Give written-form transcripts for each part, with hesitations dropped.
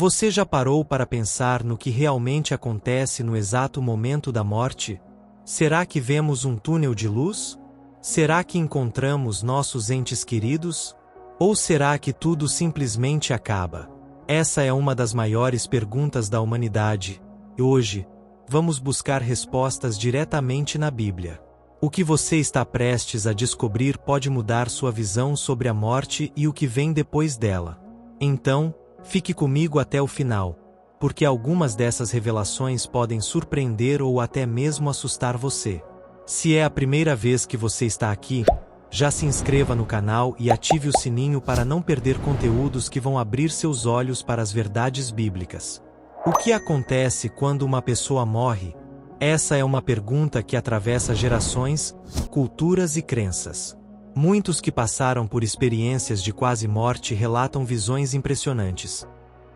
Você já parou para pensar no que realmente acontece no exato momento da morte? Será que vemos um túnel de luz? Será que encontramos nossos entes queridos? Ou será que tudo simplesmente acaba? Essa é uma das maiores perguntas da humanidade, e hoje, vamos buscar respostas diretamente na Bíblia. O que você está prestes a descobrir pode mudar sua visão sobre a morte e o que vem depois dela. Então, fique comigo até o final, porque algumas dessas revelações podem surpreender ou até mesmo assustar você. Se é a primeira vez que você está aqui, já se inscreva no canal e ative o sininho para não perder conteúdos que vão abrir seus olhos para as verdades bíblicas. O que acontece quando uma pessoa morre? Essa é uma pergunta que atravessa gerações, culturas e crenças. Muitos que passaram por experiências de quase morte relatam visões impressionantes.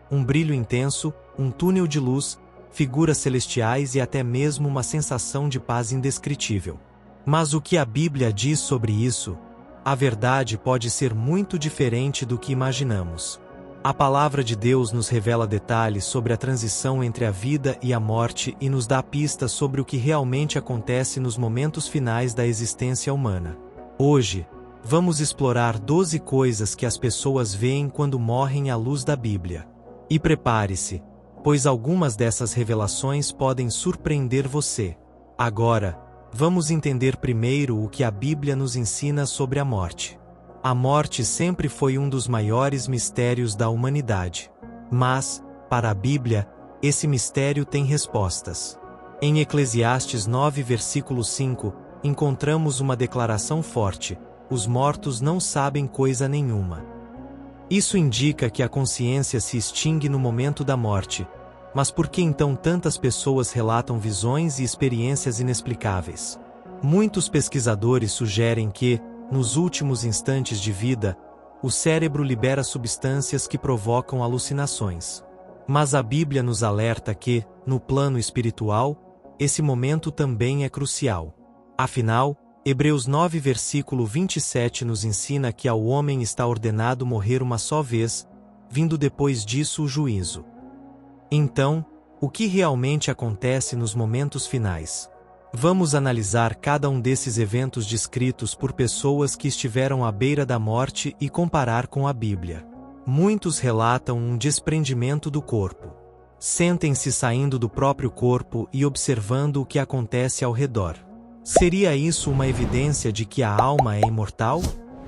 Um brilho intenso, um túnel de luz, figuras celestiais e até mesmo uma sensação de paz indescritível. Mas o que a Bíblia diz sobre isso? A verdade pode ser muito diferente do que imaginamos. A palavra de Deus nos revela detalhes sobre a transição entre a vida e a morte e nos dá pistas sobre o que realmente acontece nos momentos finais da existência humana. Hoje, vamos explorar 12 coisas que as pessoas veem quando morrem à luz da Bíblia. E prepare-se, pois algumas dessas revelações podem surpreender você. Agora, vamos entender primeiro o que a Bíblia nos ensina sobre a morte. A morte sempre foi um dos maiores mistérios da humanidade. Mas, para a Bíblia, esse mistério tem respostas. Em Eclesiastes 9, versículo 5, encontramos uma declaração forte: os mortos não sabem coisa nenhuma. Isso indica que a consciência se extingue no momento da morte. Mas por que então tantas pessoas relatam visões e experiências inexplicáveis? Muitos pesquisadores sugerem que, nos últimos instantes de vida, o cérebro libera substâncias que provocam alucinações. Mas a Bíblia nos alerta que, no plano espiritual, esse momento também é crucial. Afinal, Hebreus 9, versículo 27 nos ensina que ao homem está ordenado morrer uma só vez, vindo depois disso o juízo. Então, o que realmente acontece nos momentos finais? Vamos analisar cada um desses eventos descritos por pessoas que estiveram à beira da morte e comparar com a Bíblia. Muitos relatam um desprendimento do corpo. Sentem-se saindo do próprio corpo e observando o que acontece ao redor. Seria isso uma evidência de que a alma é imortal?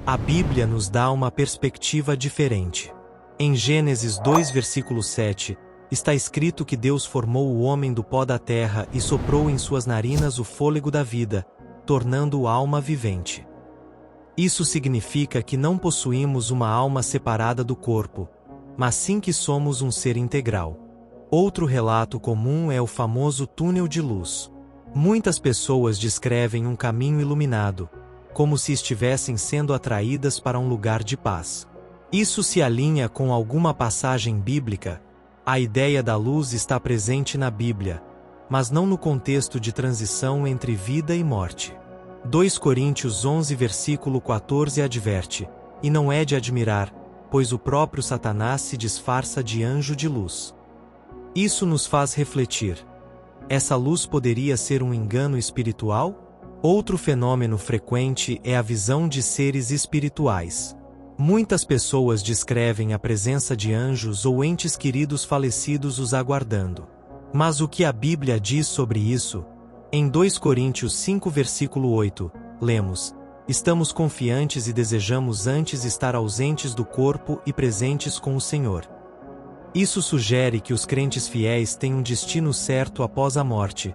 A Bíblia nos dá uma perspectiva diferente. Em Gênesis 2, versículo 7, está escrito que Deus formou o homem do pó da terra e soprou em suas narinas o fôlego da vida, tornando-o alma vivente. Isso significa que não possuímos uma alma separada do corpo, mas sim que somos um ser integral. Outro relato comum é o famoso túnel de luz. Muitas pessoas descrevem um caminho iluminado, como se estivessem sendo atraídas para um lugar de paz. Isso se alinha com alguma passagem bíblica. A ideia da luz está presente na Bíblia, mas não no contexto de transição entre vida e morte. 2 Coríntios 11, versículo 14 adverte: e não é de admirar, pois o próprio Satanás se disfarça de anjo de luz. Isso nos faz refletir. Essa luz poderia ser um engano espiritual? Outro fenômeno frequente é a visão de seres espirituais. Muitas pessoas descrevem a presença de anjos ou entes queridos falecidos os aguardando. Mas o que a Bíblia diz sobre isso? Em 2 Coríntios 5, versículo 8, lemos: estamos confiantes e desejamos antes estar ausentes do corpo e presentes com o Senhor. Isso sugere que os crentes fiéis têm um destino certo após a morte,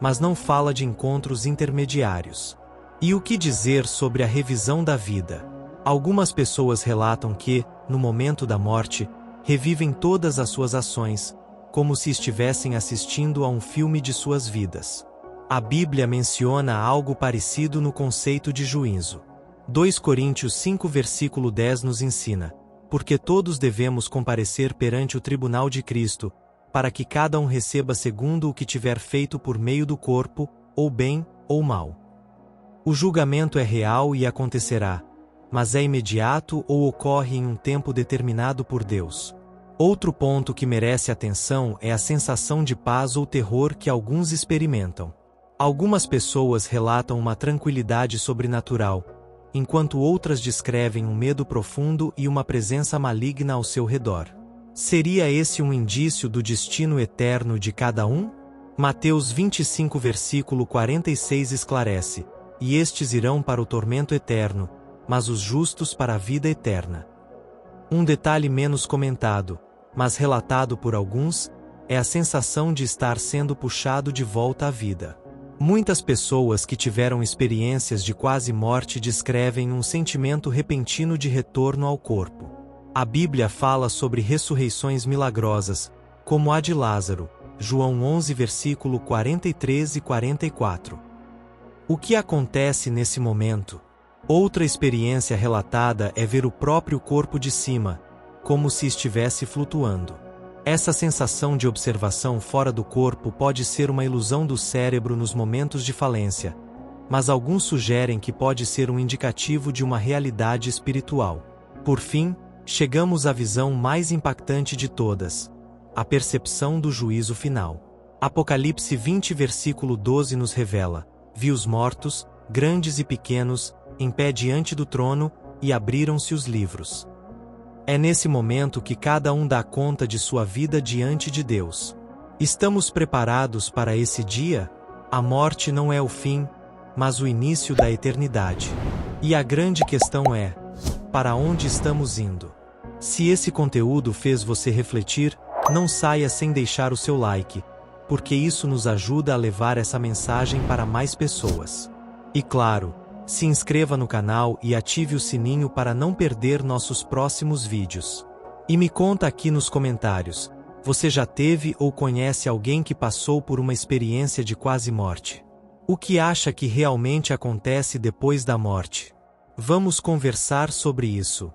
mas não fala de encontros intermediários. E o que dizer sobre a revisão da vida? Algumas pessoas relatam que, no momento da morte, revivem todas as suas ações, como se estivessem assistindo a um filme de suas vidas. A Bíblia menciona algo parecido no conceito de juízo. 2 Coríntios 5, versículo 10 nos ensina: porque todos devemos comparecer perante o tribunal de Cristo, para que cada um receba segundo o que tiver feito por meio do corpo, ou bem, ou mal. O julgamento é real e acontecerá, mas é imediato ou ocorre em um tempo determinado por Deus. Outro ponto que merece atenção é a sensação de paz ou terror que alguns experimentam. Algumas pessoas relatam uma tranquilidade sobrenatural, enquanto outras descrevem um medo profundo e uma presença maligna ao seu redor. Seria esse um indício do destino eterno de cada um? Mateus 25 versículo 46 esclarece: "E estes irão para o tormento eterno, mas os justos para a vida eterna." Um detalhe menos comentado, mas relatado por alguns, é a sensação de estar sendo puxado de volta à vida. Muitas pessoas que tiveram experiências de quase morte descrevem um sentimento repentino de retorno ao corpo. A Bíblia fala sobre ressurreições milagrosas, como a de Lázaro, João 11 versículo 43 e 44. O que acontece nesse momento? Outra experiência relatada é ver o próprio corpo de cima, como se estivesse flutuando. Essa sensação de observação fora do corpo pode ser uma ilusão do cérebro nos momentos de falência, mas alguns sugerem que pode ser um indicativo de uma realidade espiritual. Por fim, chegamos à visão mais impactante de todas: a percepção do juízo final. Apocalipse 20 versículo 12 nos revela: "Vi os mortos, grandes e pequenos, em pé diante do trono, e abriram-se os livros." É nesse momento que cada um dá conta de sua vida diante de Deus. Estamos preparados para esse dia? A morte não é o fim, mas o início da eternidade. E a grande questão é: para onde estamos indo? Se esse conteúdo fez você refletir, não saia sem deixar o seu like, porque isso nos ajuda a levar essa mensagem para mais pessoas. E claro, se inscreva no canal e ative o sininho para não perder nossos próximos vídeos. E me conta aqui nos comentários: você já teve ou conhece alguém que passou por uma experiência de quase morte? O que acha que realmente acontece depois da morte? Vamos conversar sobre isso.